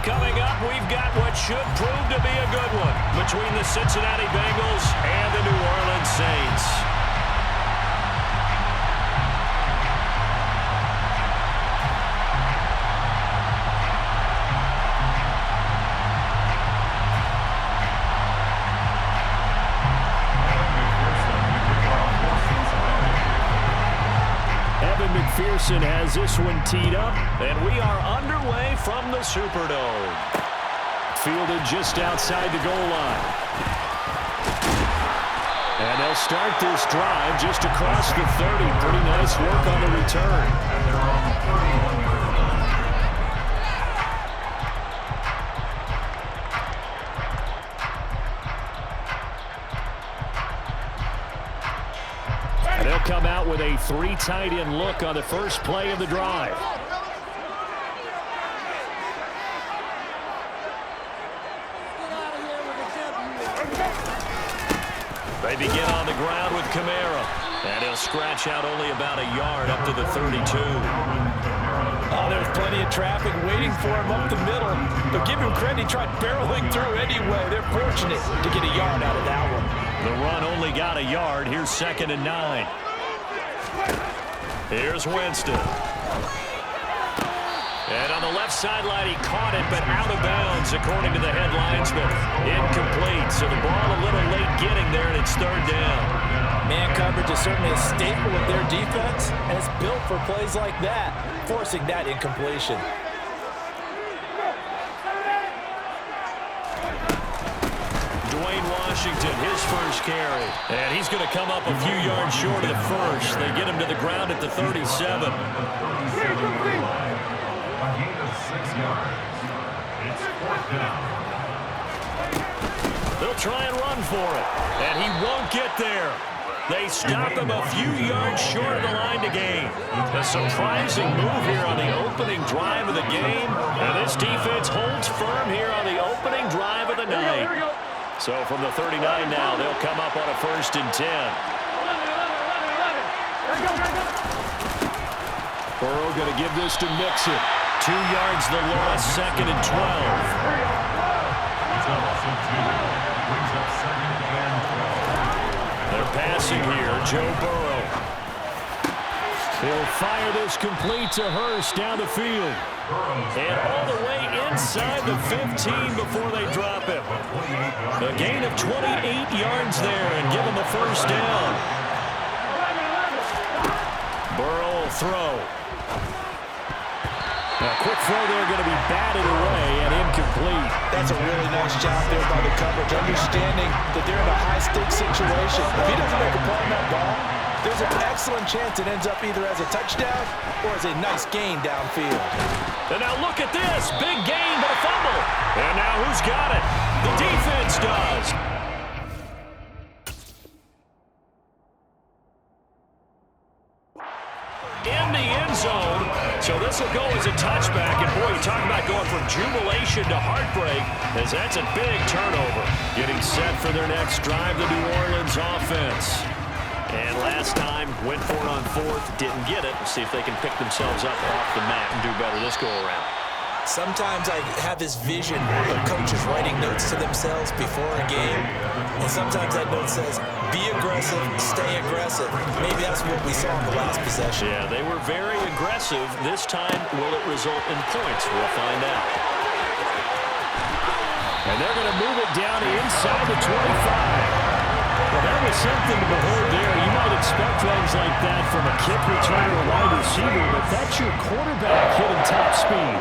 Coming up, we've got what should prove to be a good one between the Cincinnati Bengals and the New Orleans Saints. McPherson has this one teed up, and we are underway from the Superdome. Fielded just outside the goal line. And they'll start this drive just across the 30. Pretty nice work on the return. They'll come out with a 3 tight end look on the first play of the drive. They begin on the ground with Kamara. And he'll scratch out only about a yard up to the 32. Oh, there's plenty of traffic waiting for him up the middle. But give him credit, he tried barreling through anyway. They're fortunate to get a yard out of that one. The run only got a yard. Here's 2nd and 9. Here's Winston. And on the left sideline, he caught it, but out of bounds, according to the head linesman. Incomplete, so the ball a little late getting there, and it's 3rd down. Man coverage is certainly a staple of their defense, and it's built for plays like that, forcing that incompletion. Washington, his first carry. And he's going to come up a few yards short of the first. They get him to the ground at the 37. They'll try and run for it. And he won't get there. They stop him a few yards short of the line to gain. A surprising move here on the opening drive of the game. And this defense holds firm here on the opening drive of the night. So from the 39 now, they'll come up on a 1st and 10. Burrow going to give this to Mixon. 2 yards the loss, 2nd and 12. They're passing here, Joe Burrow. He'll fire this complete to Hurst down the field. And all the way inside the 15 before they drop him. A gain of 28 yards there and give him the 1st down. Burrow will throw. A quick throw there going to be batted away and incomplete. That's a really nice job there by the coverage, understanding that they're in a high-stakes situation. If he doesn't make a play on that ball, there's an excellent chance it ends up either as a touchdown or as a nice gain downfield. And now look at this. Big gain, but a fumble. And now who's got it? The defense does. In the end zone. So this will go as a touchback. And boy, you talk about going from jubilation to heartbreak, as that's a big turnover. Getting set for their next drive, the New Orleans offense. And last time, went for it on 4th, didn't get it. We'll see if they can pick themselves up off the mat and do better this go-around. Sometimes I have this vision of coaches writing notes to themselves before a game, and sometimes that note says, be aggressive, stay aggressive. Maybe that's what we saw in the last possession. Yeah, they were very aggressive. This time, will it result in points? We'll find out. And they're going to move it down to inside the 25. Well, that was something to behold there. You might expect things like that from a kick returner or wide receiver, but that's your quarterback hitting top speed.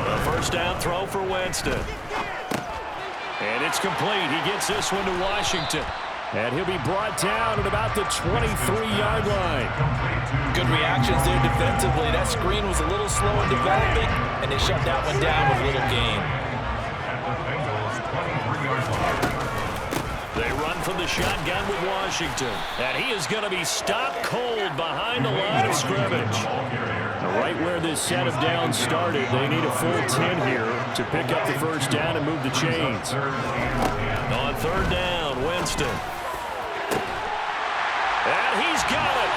A 1st down throw for Winston. And it's complete. He gets this one to Washington. And he'll be brought down at about the 23-yard line. Good reactions there defensively. That screen was a little slow in developing, and they shut that one down with little gain. They run from the shotgun with Washington. And he is going to be stopped cold behind the line of scrimmage. Right where this set of downs started, they need a full 10 here to pick up the 1st down and move the chains. On 3rd down, Winston. And he's got it.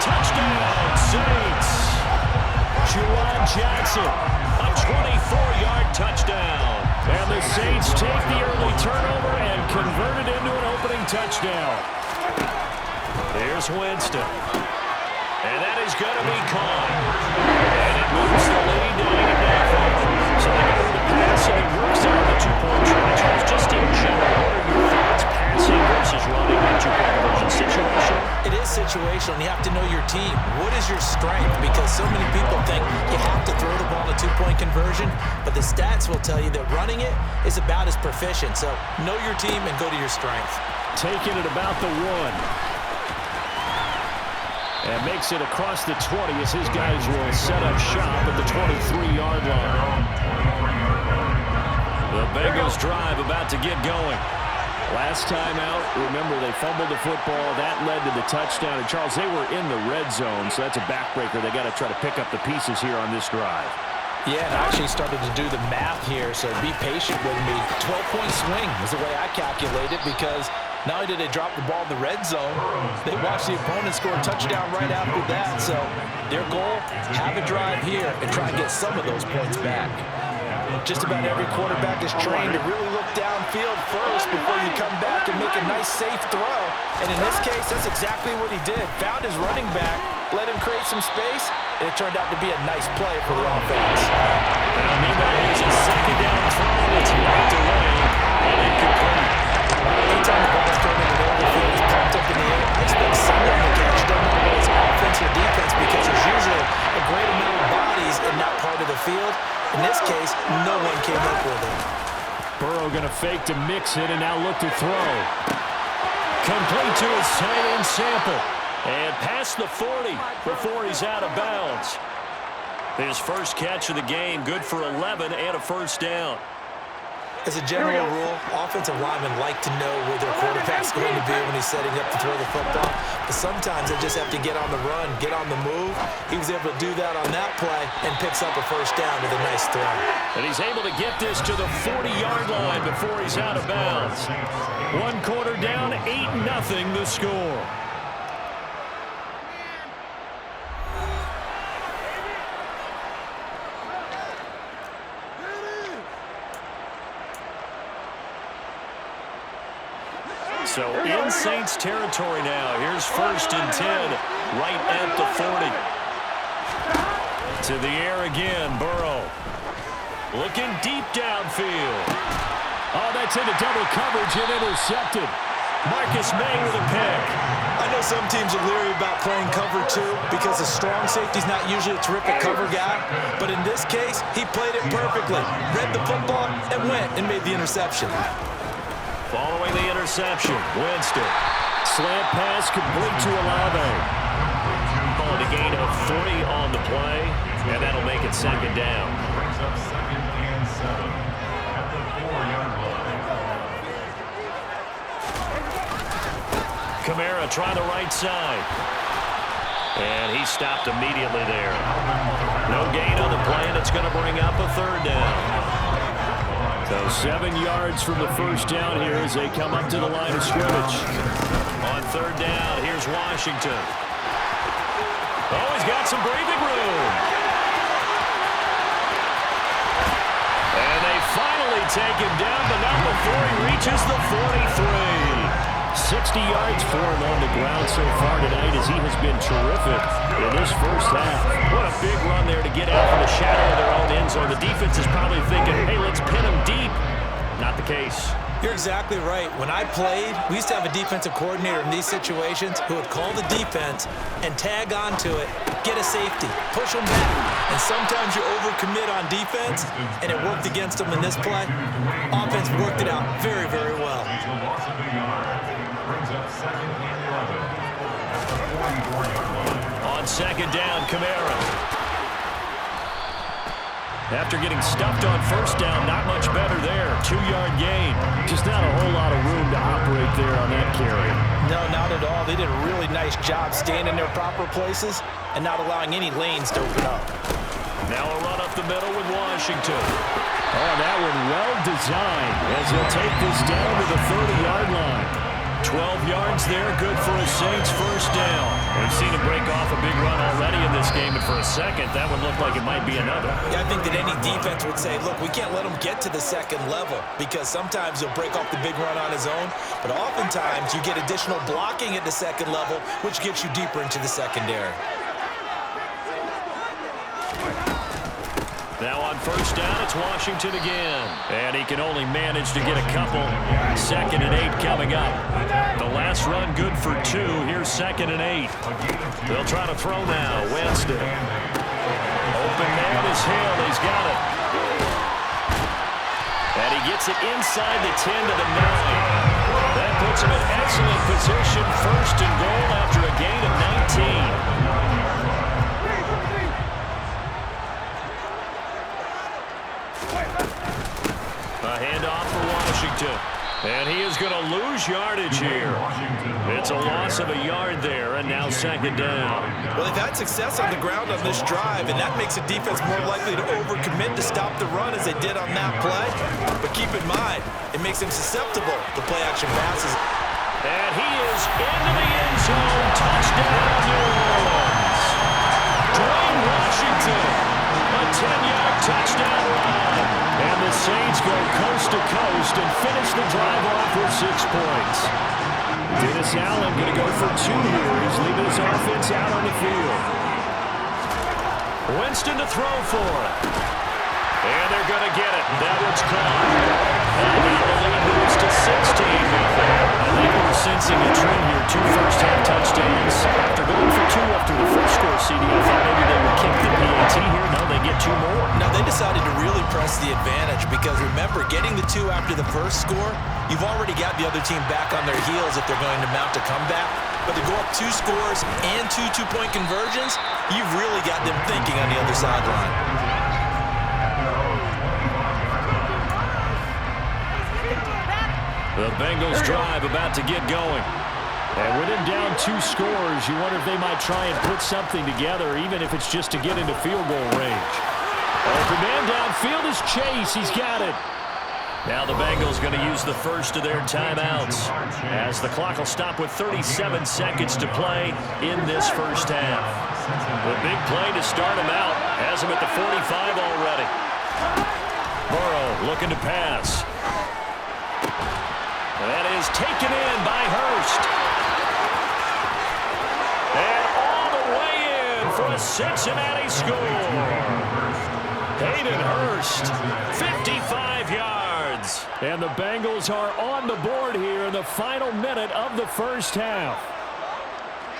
Touchdown, Saints. Juwan Jackson. A 24-yard touchdown. And the Saints take the early turnover and convert it into an opening touchdown. Here's Winston. And that is going to be caught. And it moves the lead to 8-0. So they go to the pass, and it works out the two-point try. Charles, just in general, what are your thoughts? Passing versus running in two-point conversion. Situational? It is situational, and you have to know your team. What is your strength? Because so many people think you have to throw the ball in a two-point conversion, but the stats will tell you that running it is about as proficient. So know your team and go to your strength. Taking it about the 1. And makes it across the 20 as his guys will set up shop at the 23-yard line. The Bengals drive about to get going. Last time out, remember, they fumbled the football. That led to the touchdown. And, Charles, they were in the red zone, so that's a backbreaker. They got to try to pick up the pieces here on this drive. Yeah, and I actually started to do the math here, so be patient with me. 12-point swing is the way I calculate it, because not only did they drop the ball in the red zone, they watched the opponent score a touchdown right after that. So their goal, have a drive here and try and get some of those points back. Just about every quarterback is trained to really look downfield first before you come back and make a nice, safe throw. And in this case, that's exactly what he did. Found his running back, let him create some space, and it turned out to be a nice play for the offense. And meanwhile, here's a second down throw that's knocked away and incomplete. Anytime the ball's thrown in the middle of the field, it's pumped up in the air. I expect someone to catch it. Don't know whether it's offense or defense, because there's usually a great amount of bodies in that part of the field. In this case, no one came up with it. Burrow going to fake to mix it and now look to throw. Complete to his tight end Sample. And past the 40 before he's out of bounds. His first catch of the game, good for 11 and a first down. As a general rule, offensive linemen like to know where their quarterback's going to be when he's setting up to throw the football. But sometimes they just have to get on the run, get on the move. He was able to do that on that play and picks up a first down with a nice throw. And he's able to get this to the 40-yard line before he's out of bounds. 1 quarter down, 8-0 the score. So in Saints territory now. Here's 1st and 10, right at the 40. To the air again, Burrow. Looking deep downfield. Oh, that's into double coverage and intercepted. Marcus May with a pick. I know some teams are leery about playing cover 2 because a strong safety's not usually a terrific cover guy. But in this case, he played it perfectly. Read the football and went and made the interception. Following the interception, Winston. Slant pass complete to Olave. Called a gain of 40 on the play, and that'll make it 2nd down. Kamara try the right side. And he stopped immediately there. No gain on the play, and it's going to bring up a 3rd down. So 7 yards from the first down here as they come up to the line of scrimmage. On 3rd down, here's Washington. Oh, he's got some breathing room. And they finally take him down, but not before he reaches the 43. 60 yards for him on the ground so far tonight as he has been terrific in this first half. What a big run there to get out from the shadow of their own end zone. The defense is probably thinking, hey, let's pin him deep. Not the case. You're exactly right. When I played, we used to have a defensive coordinator in these situations who would call the defense and tag onto it, get a safety, push them back. And sometimes you overcommit on defense, and it worked against them in this play. Offense worked it out very, very well. On 2nd down, Kamara. After getting stuffed on 1st down, not much better there. 2-yard gain. Just not a whole lot of room to operate there on that carry. No, not at all. They did a really nice job staying in their proper places and not allowing any lanes to open up. Now a run up the middle with Washington. Oh, that one well designed as he'll take this down to the 30-yard line. 12 yards there, good for a Saints first down. We've seen him break off a big run already in this game, and for a second, that would look like it might be another. Yeah, I think that any defense would say, look, we can't let him get to the second level because sometimes he'll break off the big run on his own, but oftentimes you get additional blocking at the second level, which gets you deeper into the secondary. Now on first down, it's Washington again. And he can only manage to get a couple. 2nd and 8 coming up. The last run good for 2. Here's 2nd and 8. They'll try to throw now. Winston. Open man is Hill. He's got it. And he gets it inside the 10 to the 9. That puts him in excellent position. 1st and goal after a gain of 19. A handoff for Washington. And he is going to lose yardage here. It's a loss of a yard there, and now 2nd down. Well, they've had success on the ground on this drive, and that makes a defense more likely to overcommit to stop the run as they did on that play. But keep in mind, it makes them susceptible to play-action passes. And he is into the end zone. Touchdown, New Orleans. Dwayne Washington, a 10-yard touchdown run. And the Saints go coast to coast and finish the drive off with 6 points. Dennis Allen going to go for 2 here. He's leaving his offense out on the field. Winston to throw for it. And they're going to get it. That one's caught. And now the lead moves to 16. I think we're sensing a trend here. 2 first-half touchdowns. After going for 2 after the first score, CD, I thought maybe they would kick the PAT here. No, they get 2 more. Now, they decided to really press the advantage because, remember, getting the 2 after the first score, you've already got the other team back on their heels if they're going to mount a comeback. But to go up 2 scores and 2 two-point conversions, you've really got them thinking on the other sideline. The Bengals drive about to get going. And with him down 2 scores, you wonder if they might try and put something together, even if it's just to get into field goal range. Open man downfield is Chase. He's got it. Now the Bengals going to use the first of their timeouts as the clock will stop with 37 seconds to play in this first half. The big play to start him out has him at the 45 already. Burrow looking to pass. That is taken in by Hurst. And all the way in for a Cincinnati score. Hayden Hurst, 55 yards. And the Bengals are on the board here in the final minute of the first half.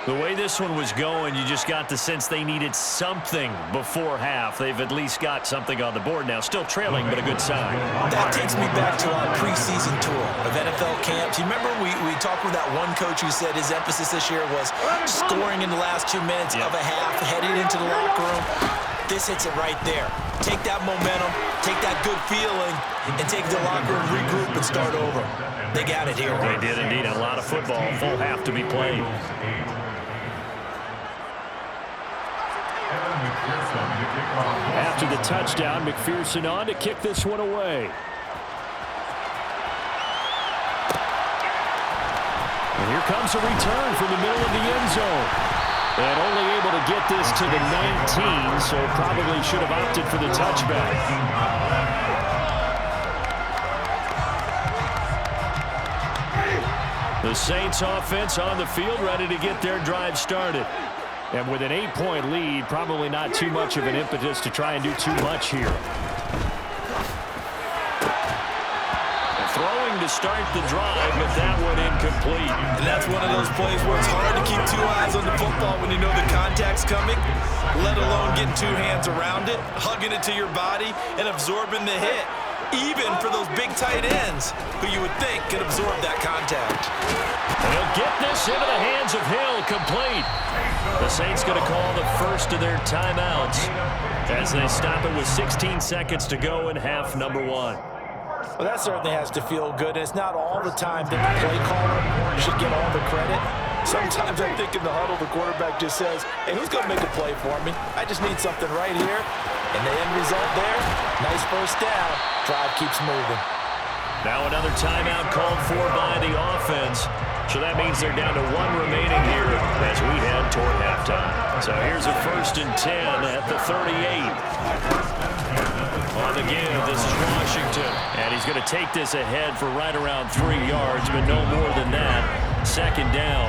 The way this one was going, you just got the sense they needed something before half. They've at least got something on the board now. Still trailing, but a good sign. That takes me back to our preseason tour of NFL camps. You remember we talked with that one coach who said his emphasis this year was scoring in the last 2 minutes of a half, heading into the locker room. This hits it right there. Take that momentum, take that good feeling, and take the locker room, regroup, and start over. They got it here. They did indeed. A lot of football, full half to be played. After the touchdown, McPherson on to kick this one away. And here comes a return from the middle of the end zone. And only able to get this to the 19, so probably should have opted for the touchback. The Saints offense on the field ready to get their drive started. And with an 8-point lead, probably not too much of an impetus to try and do too much here. Throwing to start the drive, but that one incomplete. And that's one of those plays where it's hard to keep 2 eyes on the football when you know the contact's coming, let alone getting 2 hands around it, hugging it to your body, and absorbing the hit. Even for those big tight ends who you would think could absorb that contact. And he'll get this into the hands of Hill, complete. The Saints going to call the first of their timeouts as they stop it with 16 seconds to go in half number 1. Well, that certainly has to feel good. And it's not all the time that the play caller should get all the credit. Sometimes I think in the huddle, the quarterback just says, hey, who's going to make a play for me? I just need something right here. And the end result there, nice first down. Drive keeps moving. Now another timeout called for by the offense. So that means they're down to 1 remaining here as we head toward halftime. So here's a 1st and 10 at the 38. On the give, this is Washington. And he's going to take this ahead for right around 3 yards, but no more than that. 2nd down.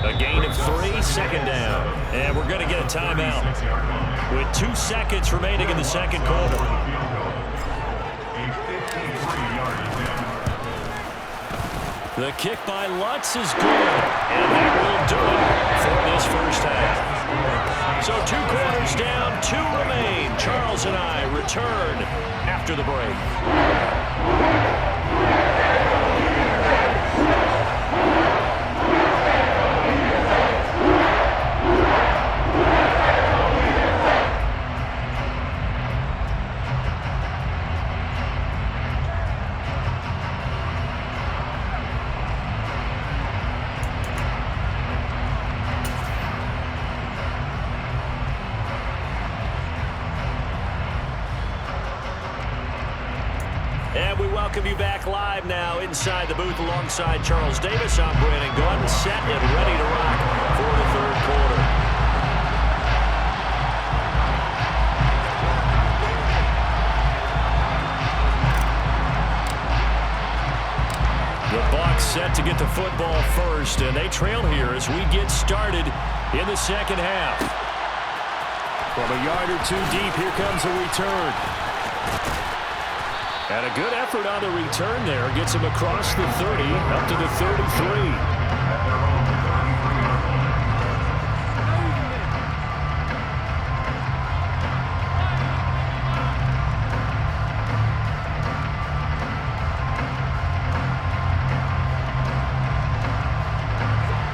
A gain of 3, 2nd down. And we're going to get a timeout with 2 seconds remaining in the 2nd quarter. The kick by Lutz is good, and that will do it for this 1st half. So 2 quarters down, 2 remain. Charles and I return after the break. And we welcome you back live now inside the booth alongside Charles Davis. I'm Brandon Gordon, set and ready to rock for the 3rd quarter. The Bucs set to get the football first, and they trail here as we get started in the 2nd half. From a yard or 2 deep, here comes a return. And a good effort on the return there. Gets him across the 30, up to the 33.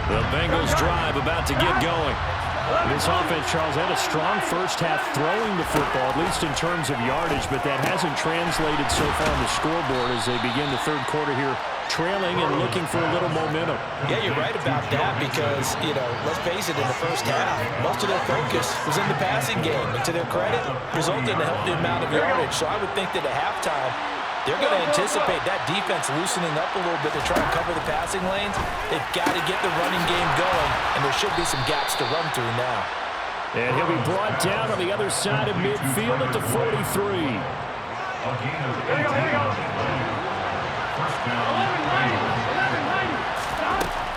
The Bengals drive about to get going. This offense, Charles, had a strong 1st half throwing the football, at least in terms of yardage, but that hasn't translated so far on the scoreboard as they begin the 3rd quarter here, trailing and looking for a little momentum. Yeah, you're right about that because, let's face it, in the 1st half, most of their focus was in the passing game. And to their credit, resulted in a healthy amount of yardage. So I would think that at halftime, they're going to anticipate that defense loosening up a little bit to try and cover the passing lanes. They've got to get the running game going, and there should be some gaps to run through now. And he'll be brought down on the other side of midfield at the 43.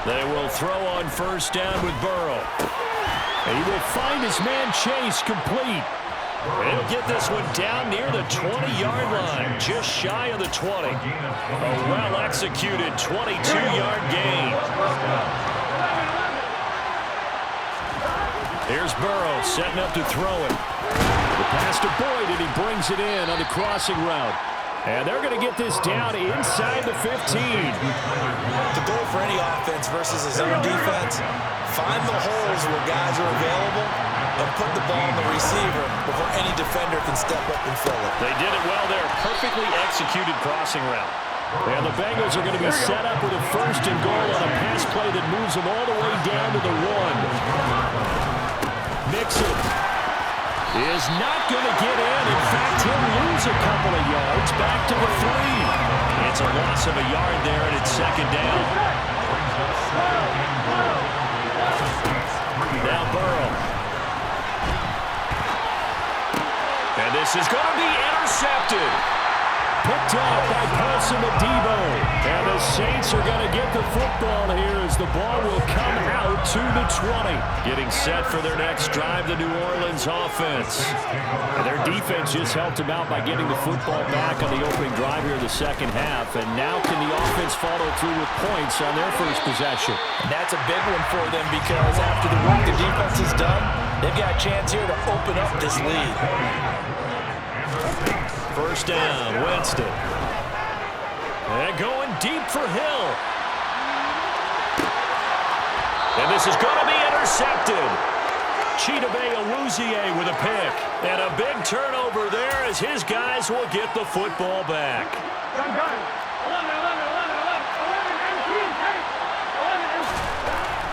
They will throw on 1st down with Burrow. And he will find his man Chase complete. And he'll get this one down near the 20-yard line, just shy of the 20. A well-executed 22-yard gain. Here's Burrow setting up to throw it. The pass to Boyd, and he brings it in on the crossing route. And they're going to get this down inside the 15. The goal for any offense versus a zone defense, find the holes where guys are available and put the ball on the receiver before any defender can step up and fill it. They did it well there. Perfectly executed crossing route. And the Bengals are going to be set up with a 1st and goal on a pass play that moves them all the way down to the 1. Mixon is not going to get in. In fact, he'll lose a couple of yards back to the 3. It's a loss of a yard there, and it's 2nd down. Now Burrow. And this is going to be intercepted. Picked up by Paulson Adebo. And the Saints are going to get the football here as the ball will come out to the 20. Getting set for their next drive, the New Orleans offense. And their defense just helped them out by getting the football back on the opening drive here in the 2nd half. And now can the offense follow through with points on their 1st possession? And that's a big one for them because after the work the defense has done, they've got a chance here to open up this lead. 1st down, Winston. And going deep for Hill. And this is going to be intercepted. Chidobe Awuzie with a pick. And a big turnover there as his guys will get the football back.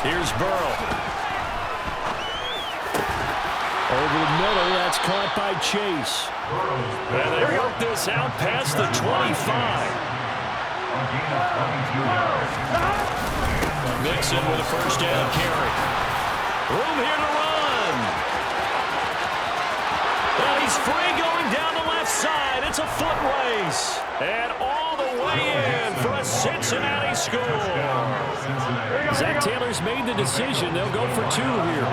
Here's Burrow. Over the middle, that's caught by Chase. And they work this out past the 25. Mixon with a first down carry. Room here to run. And he's free going down the left side. It's a foot race. And all the way in for a Cincinnati score. Zach Taylor's made the decision. They'll go for 2 here.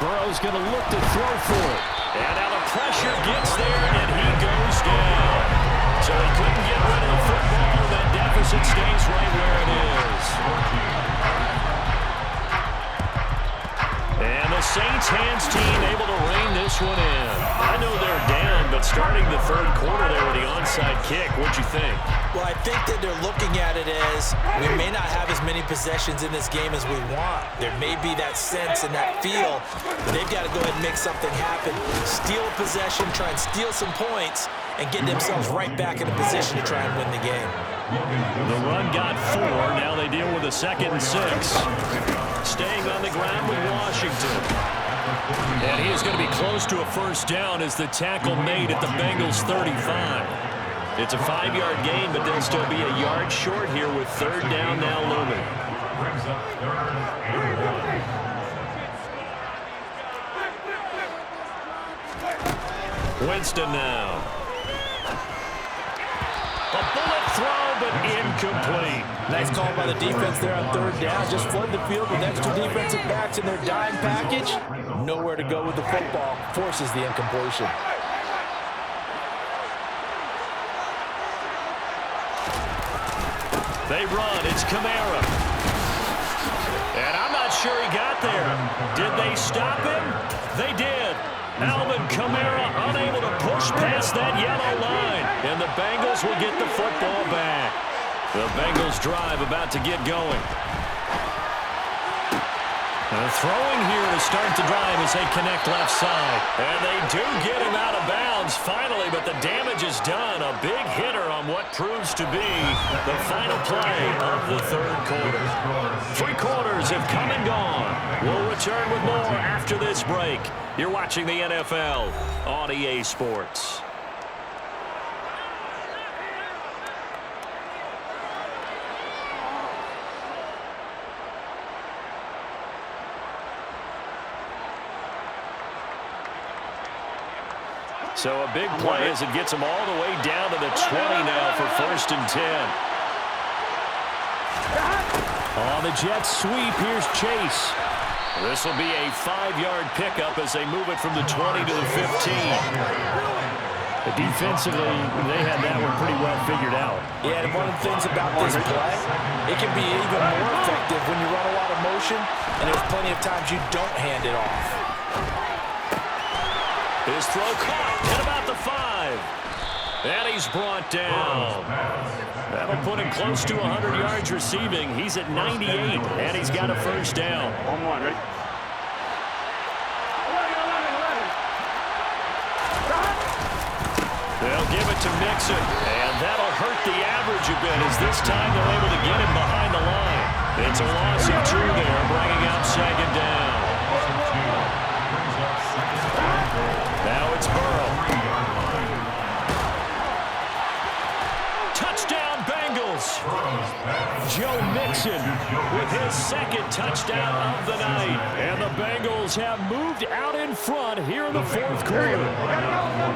Burrow's going to look to throw for it. And now the pressure gets there, and he goes down. So he couldn't get rid of the football. That deficit stays right where it is. And the Saints hands team able to rein this one in. I know they're down, but starting the third quarter there with the onside kick, what'd you think? Well, I think that they're looking at it as we may not have as many possessions in this game as we want. There may be that sense and that feel, but they've got to go ahead and make something happen. Steal a possession, try and steal some points, and get themselves right back in a position to try and win the game. The run got 4. Now they deal with a 2nd and 6. Staying on the ground with Washington. And he is going to be close to a first down as the tackle made at the Bengals' 35. It's a 5-yard gain, but they'll still be a yard short here with 3rd down now looming. Winston now. A bullet throw, but incomplete. Nice call by the defense there on 3rd down. Just flood the field with extra defensive backs in their dime package. Nowhere to go with the football. Forces the incompletion. They run. It's Kamara. And I'm not sure he got there. Did they stop him? They did. Alvin Kamara unable to push past that yellow line. And the Bengals will get the football back. The Bengals drive about to get going. Throwing here to start the drive as they connect left side. And they do get him out of bounds finally, but the damage is done. A big hitter on what proves to be the final play of the 3rd quarter. 3 quarters have come and gone. We'll return with more after this break. You're watching the NFL on EA Sports. So a big play as it gets them all the way down to the 20 now for 1st and 10. On the Jets sweep, here's Chase. This will be a 5-yard pickup as they move it from the 20 to the 15. Defensively, they had that one pretty well figured out. Yeah, and one of the things about this play, it can be even more effective when you run a lot of motion, and there's plenty of times you don't hand it off. His throw caught at about the 5. And he's brought down. That'll put him close to 100 yards receiving. He's at 98, and he's got a first down. Ready? They'll give it to Mixon, and that'll hurt the average a bit as this time they're able to get him behind the line. It's a loss of 2 there, bringing up 2nd down. Now it's Burrow. Touchdown, Bengals. Joe Mixon with his 2nd touchdown of the night. And the Bengals have moved out in front here in the 4th quarter.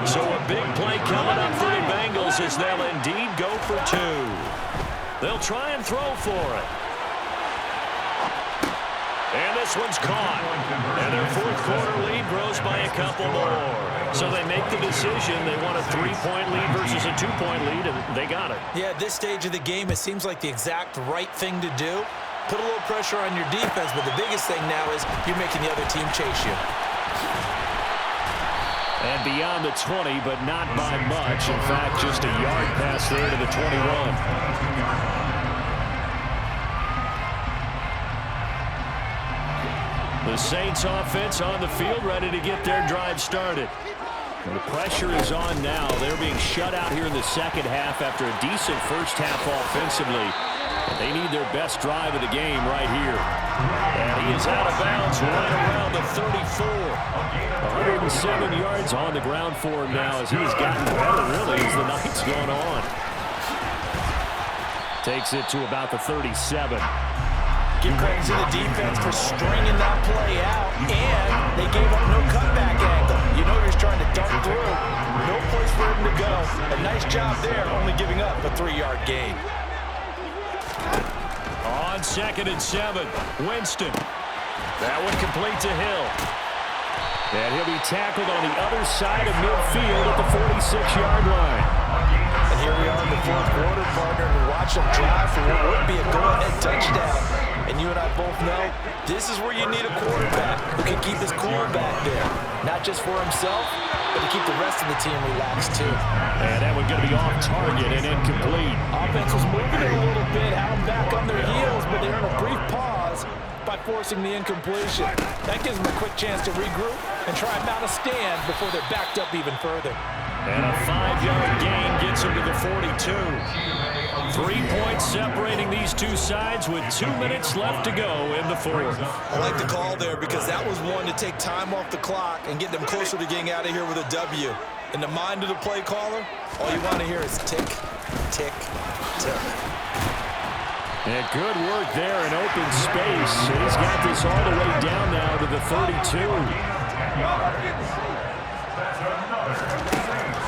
So a big play coming up for the Bengals as they'll indeed go for 2. They'll try and throw for it. And this one's caught. And their 4th quarter lead grows by a couple more. So they make the decision. They want a 3-point lead versus a 2-point lead, and they got it. Yeah, at this stage of the game, it seems like the exact right thing to do. Put a little pressure on your defense, but the biggest thing now is you're making the other team chase you. And beyond the 20, but not by much. In fact, just a yard pass there to the 21. The Saints offense on the field ready to get their drive started. And the pressure is on now. They're being shut out here in the 2nd half after a decent first half offensively. They need their best drive of the game right here. And he is out of bounds right around the 34. 107 yards on the ground for him now as he's gotten better, really, as the night's gone on. Takes it to about the 37. Give credit to the defense for stringing that play out, and they gave up no cutback angle. You know he's trying to dunk through. No place for him to go. A nice job there, only giving up a 3-yard gain. On 2nd and 7, Winston. That one complete to Hill. And he'll be tackled on the other side of midfield at the 46-yard line. And here we are in the fourth quarter, partner, and watch them drive for what would be a go-ahead touchdown. And you and I both know this is where you need a quarterback who can keep his cool back there. Not just for himself, but to keep the rest of the team relaxed too. And that one's going to be off target and incomplete. Offense was moving it a little bit, had them back on their heels, but they earned a brief pause by forcing the incompletion. That gives them a quick chance to regroup and try and mount a stand before they're backed up even further. And a 5-yard gain gets him to the 42. 3 points separating these two sides with 2 minutes left to go in the fourth. I like the call there because that was one to take time off the clock and get them closer to getting out of here with a W. In the mind of the play caller, all you want to hear is tick, tick, tick. And good work there in open space. He's got this all the way down now to the 32.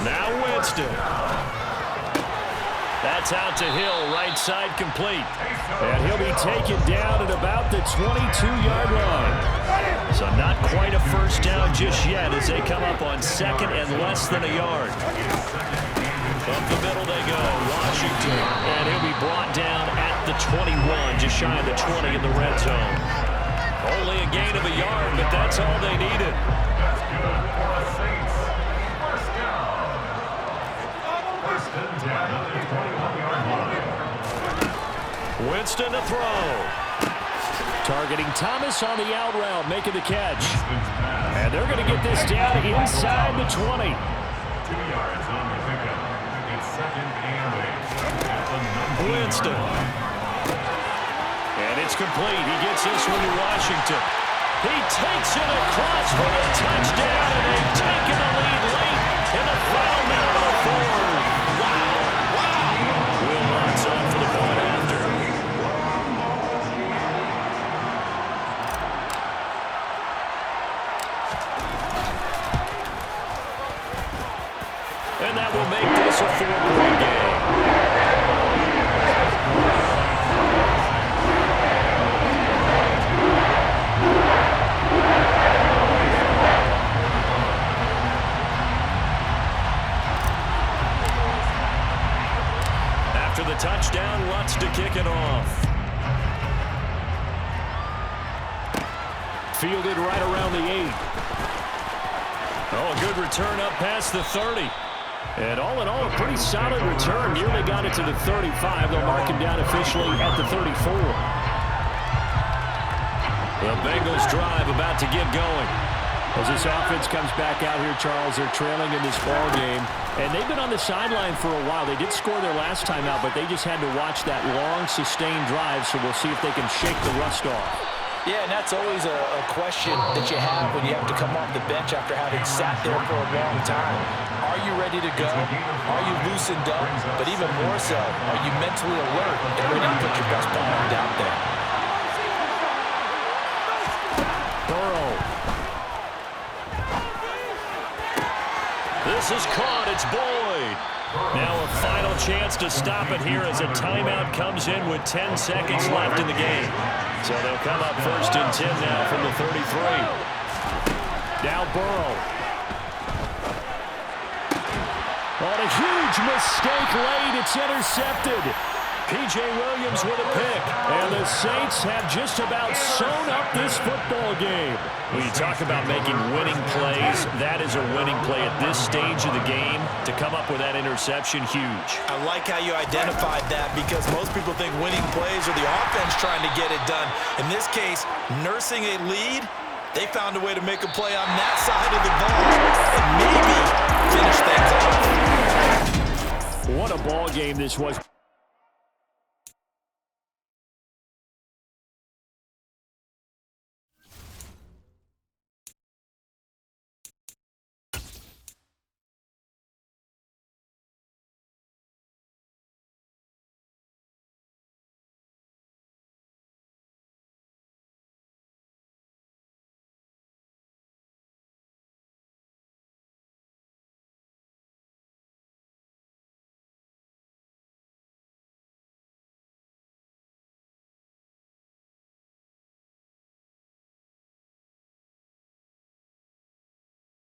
Now Winston. That's out to Hill, right side complete. And he'll be taken down at about the 22-yard line. So not quite a first down just yet as they come up on 2nd and less than a yard. Up the middle they go, Washington. And he'll be brought down at the 21, just shy of the 20 in the red zone. Only a gain of a yard, but that's all they needed. Winston to throw. Targeting Thomas on the out route, making the catch. And they're going to get this down inside the 20. 2 yards on the pickup. It's 2nd and 8. Winston. And it's complete. He gets this one to Washington. He takes it across for a touchdown, and they've taken the lead late in the final minute of the fourth. Will Lutz on for the point after. And that will make this a 4-point game. After the touchdown, Lutz to kick it off. Fielded right around the 8. Oh, a good return up past the 30. And all in all, a pretty solid return. Nearly got it to the 35. They'll mark him down officially at the 34. The Bengals drive about to get going. As this offense comes back out here, Charles, they're trailing in this ball game. And they've been on the sideline for a while. They did score their last time out, but they just had to watch that long, sustained drive, so we'll see if they can shake the rust off. Yeah, and that's always a question that you have when you have to come off the bench after having sat there for a long time. Are you ready to go? Are you loosened up? But even more so, are you mentally alert and ready to put your best product out there? Burrow. This is caught. It's Boyd. Now a final chance to stop it here as a timeout comes in with 10 seconds left in the game. So they'll come up 1st and 10 now from the 33. Now Burrow. On a huge mistake late, it's intercepted. P.J. Williams with a pick. And the Saints have just about sewn up this football game. When you talk about making winning plays, that is a winning play at this stage of the game. To come up with that interception, huge. I like how you identified that because most people think winning plays are the offense trying to get it done. In this case, nursing a lead, they found a way to make a play on that side of the ball and maybe finish things off. What a ball game this was.